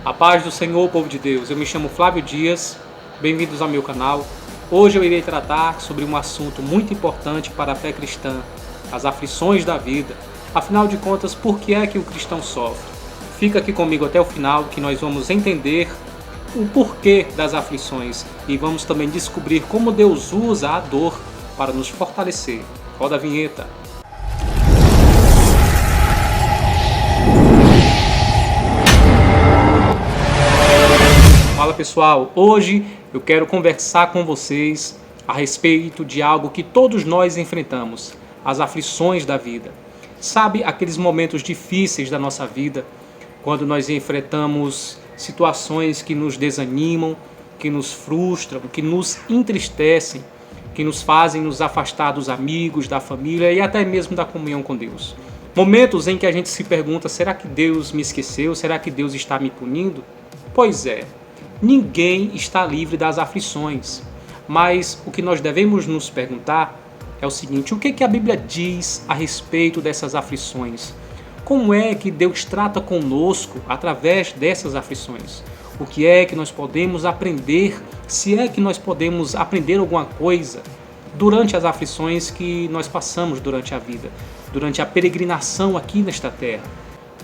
A paz do Senhor, povo de Deus. Eu me chamo Flávio Dias, bem-vindos ao meu canal. Hoje eu irei tratar sobre um assunto muito importante para a fé cristã, as aflições da vida. Afinal de contas, por que é que o cristão sofre? Fica aqui comigo até o final que nós vamos entender o porquê das aflições e vamos também descobrir como Deus usa a dor para nos fortalecer. Roda a vinheta. Fala pessoal, hoje eu quero conversar com vocês a respeito de algo que todos nós enfrentamos, as aflições da vida. Sabe aqueles momentos difíceis da nossa vida, quando nós enfrentamos situações que nos desanimam, que nos frustram, que nos entristecem, que nos fazem nos afastar dos amigos, da família e até mesmo da comunhão com Deus. Momentos em que a gente se pergunta, será que Deus me esqueceu? Será que Deus está me punindo? Pois é. Ninguém está livre das aflições, mas o que nós devemos nos perguntar é o seguinte: o que a Bíblia diz a respeito dessas aflições? Como é que Deus trata conosco através dessas aflições? O que é que nós podemos aprender, se é que nós podemos aprender alguma coisa durante as aflições que nós passamos durante a vida, durante a peregrinação aqui nesta terra?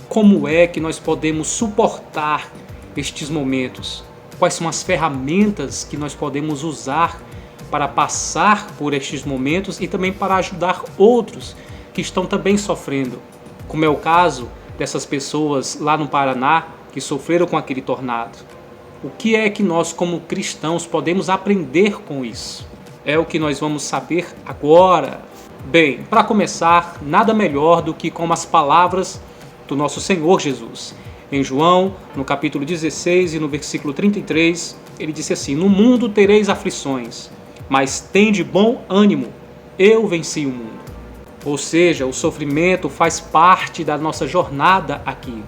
Como é que nós podemos suportar estes momentos? Quais são as ferramentas que nós podemos usar para passar por estes momentos e também para ajudar outros que estão também sofrendo, como é o caso dessas pessoas lá no Paraná que sofreram com aquele tornado. O que é que nós como cristãos podemos aprender com isso? É o que nós vamos saber agora. Bem, para começar, nada melhor do que com as palavras do nosso Senhor Jesus. Em João, no capítulo 16 e no versículo 33, ele disse assim: no mundo tereis aflições, mas tende bom ânimo, eu venci o mundo. Ou seja, o sofrimento faz parte da nossa jornada aqui.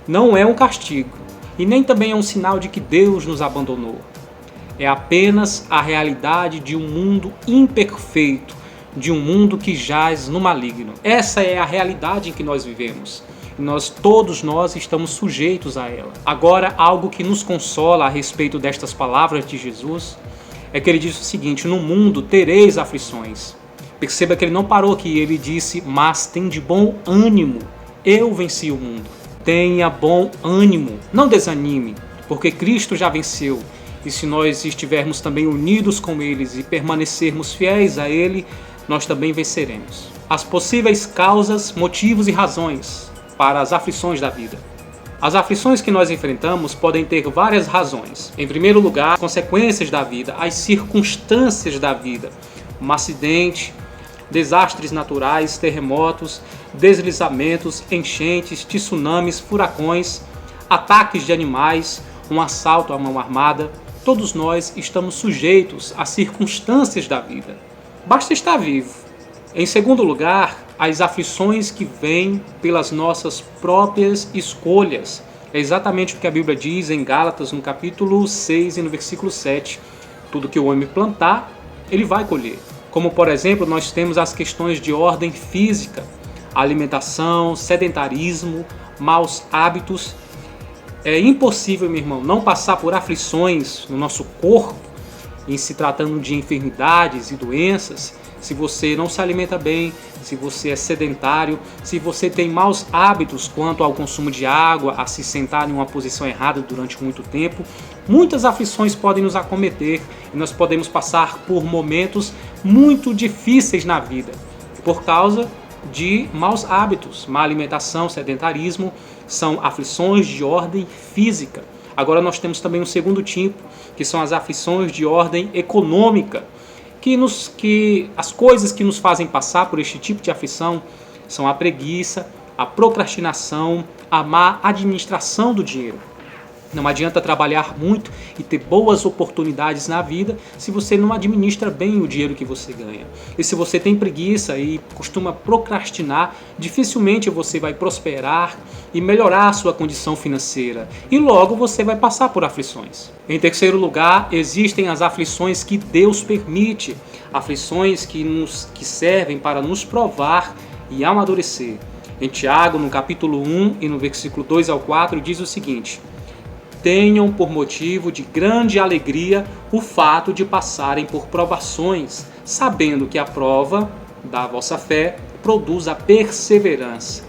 Não é um castigo e nem também é um sinal de que Deus nos abandonou. É apenas a realidade de um mundo imperfeito, de um mundo que jaz no maligno. Essa é a realidade em que nós vivemos. Todos nós estamos sujeitos a ela. Agora, algo que nos consola a respeito destas palavras de Jesus é que ele diz o seguinte: no mundo tereis aflições. Perceba que ele não parou aqui, ele disse: mas tende bom ânimo, eu venci o mundo. Tenha bom ânimo, não desanime, porque Cristo já venceu. E se nós estivermos também unidos com eles e permanecermos fiéis a ele, nós também venceremos. As possíveis causas, motivos e razões para as aflições da vida. As aflições que nós enfrentamos podem ter várias razões. Em primeiro lugar, as consequências da vida, as circunstâncias da vida. Um acidente, desastres naturais, terremotos, deslizamentos, enchentes, tsunamis, furacões, ataques de animais, um assalto à mão armada. Todos nós estamos sujeitos às circunstâncias da vida. Basta estar vivo. Em segundo lugar, as aflições que vêm pelas nossas próprias escolhas. É exatamente o que a Bíblia diz em Gálatas, no capítulo 6 e no versículo 7. Tudo que o homem plantar, ele vai colher. Como, por exemplo, nós temos as questões de ordem física, alimentação, sedentarismo, maus hábitos. É impossível, meu irmão, não passar por aflições no nosso corpo, em se tratando de enfermidades e doenças, se você não se alimenta bem, se você é sedentário, se você tem maus hábitos quanto ao consumo de água, a se sentar em uma posição errada durante muito tempo, muitas aflições podem nos acometer e nós podemos passar por momentos muito difíceis na vida, por causa de maus hábitos, má alimentação, sedentarismo, são aflições de ordem física. Agora nós temos também um segundo tipo, que são as aflições de ordem econômica, que as coisas que nos fazem passar por este tipo de aflição são a preguiça, a procrastinação, a má administração do dinheiro. Não adianta trabalhar muito e ter boas oportunidades na vida se você não administra bem o dinheiro que você ganha. E se você tem preguiça e costuma procrastinar, dificilmente você vai prosperar e melhorar a sua condição financeira. E logo você vai passar por aflições. Em terceiro lugar, existem as aflições que Deus permite. Aflições que servem para nos provar e amadurecer. Em Tiago, no capítulo 1 e no versículo 2 ao 4, diz o seguinte: Tenham por motivo de grande alegria o fato de passarem por provações, sabendo que a prova da vossa fé produz a perseverança.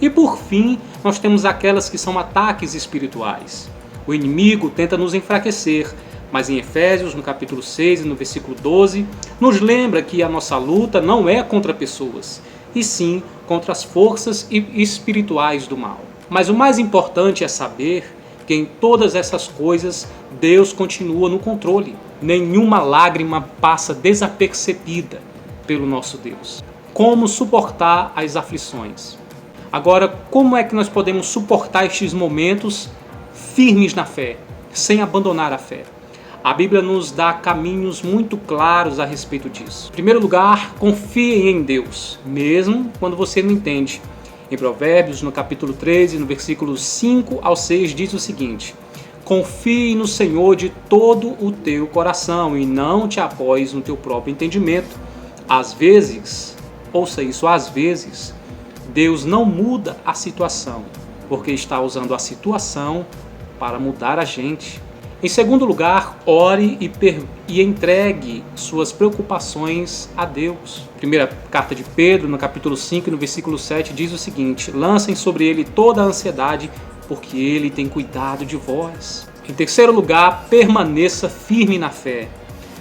E por fim, nós temos aquelas que são ataques espirituais. O inimigo tenta nos enfraquecer, mas em Efésios, no capítulo 6 e no versículo 12, nos lembra que a nossa luta não é contra pessoas, e sim contra as forças espirituais do mal. Mas o mais importante é saber que em todas essas coisas Deus continua no controle. Nenhuma lágrima passa desapercebida pelo nosso Deus. Como suportar as aflições? Agora, como é que nós podemos suportar estes momentos firmes na fé, sem abandonar a fé? A Bíblia nos dá caminhos muito claros a respeito disso. Em primeiro lugar, confie em Deus, mesmo quando você não entende. Em Provérbios, no capítulo 13, no versículo 5 ao 6, diz o seguinte: confie no Senhor de todo o teu coração e não te apoies no teu próprio entendimento. Às vezes, ouça isso, às vezes, Deus não muda a situação, porque está usando a situação para mudar a gente. Em segundo lugar, ore e entregue suas preocupações a Deus. Primeira carta de Pedro, no capítulo 5, no versículo 7, diz o seguinte: lancem sobre ele toda a ansiedade, porque ele tem cuidado de vós. Em terceiro lugar, permaneça firme na fé.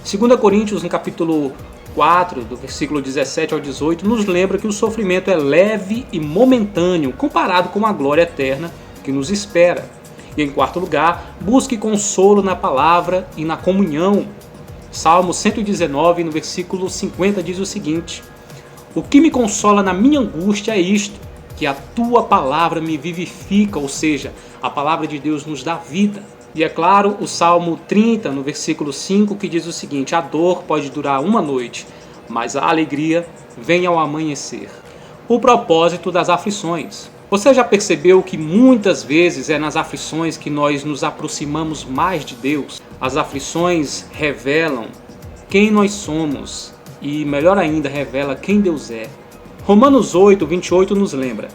2 Coríntios, no capítulo 4, do versículo 17 ao 18, nos lembra que o sofrimento é leve e momentâneo, comparado com a glória eterna que nos espera. E em quarto lugar, busque consolo na palavra e na comunhão. Salmo 119, no versículo 50, diz o seguinte: o que me consola na minha angústia é isto, que a tua palavra me vivifica, ou seja, a palavra de Deus nos dá vida. E é claro, o Salmo 30, no versículo 5, que diz o seguinte: a dor pode durar uma noite, mas a alegria vem ao amanhecer. O propósito das aflições. Você já percebeu que muitas vezes é nas aflições que nós nos aproximamos mais de Deus? As aflições revelam quem nós somos e, melhor ainda, revela quem Deus é. Romanos 8, 28 nos lembra: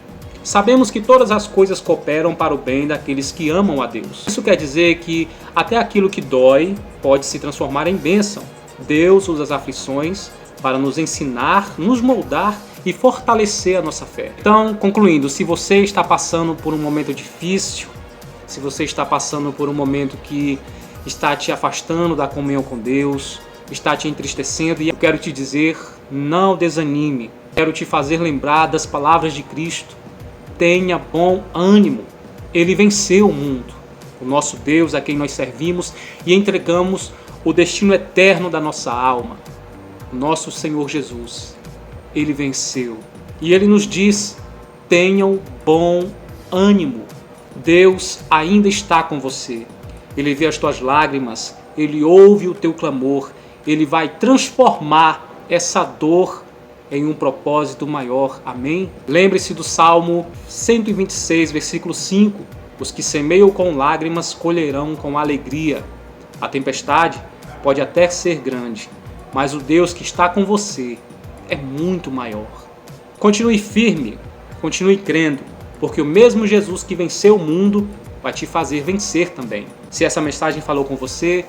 sabemos que todas as coisas cooperam para o bem daqueles que amam a Deus. Isso quer dizer que até aquilo que dói pode se transformar em bênção. Deus usa as aflições para nos ensinar, nos moldar e fortalecer a nossa fé. Então, concluindo, se você está passando por um momento difícil, se você está passando por um momento que está te afastando da comunhão com Deus, está te entristecendo, e eu quero te dizer, não desanime. Quero te fazer lembrar das palavras de Cristo. Tenha bom ânimo. Ele venceu o mundo. O nosso Deus, a quem nós servimos e entregamos o destino eterno da nossa alma. O nosso Senhor Jesus. Ele venceu. E Ele nos diz: tenham bom ânimo. Deus ainda está com você. Ele vê as tuas lágrimas. Ele ouve o teu clamor. Ele vai transformar essa dor em um propósito maior. Amém? Lembre-se do Salmo 126, versículo 5. Os que semeiam com lágrimas colherão com alegria. A tempestade pode até ser grande, mas o Deus que está com você é muito maior. Continue firme, continue crendo, porque o mesmo Jesus que venceu o mundo vai te fazer vencer também. Se essa mensagem falou com você,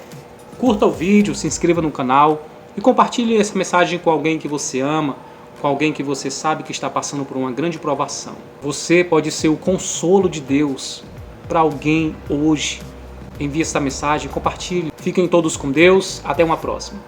curta o vídeo, se inscreva no canal e compartilhe essa mensagem com alguém que você ama, com alguém que você sabe que está passando por uma grande provação. Você pode ser o consolo de Deus para alguém hoje. Envie essa mensagem, compartilhe. Fiquem todos com Deus. Até uma próxima.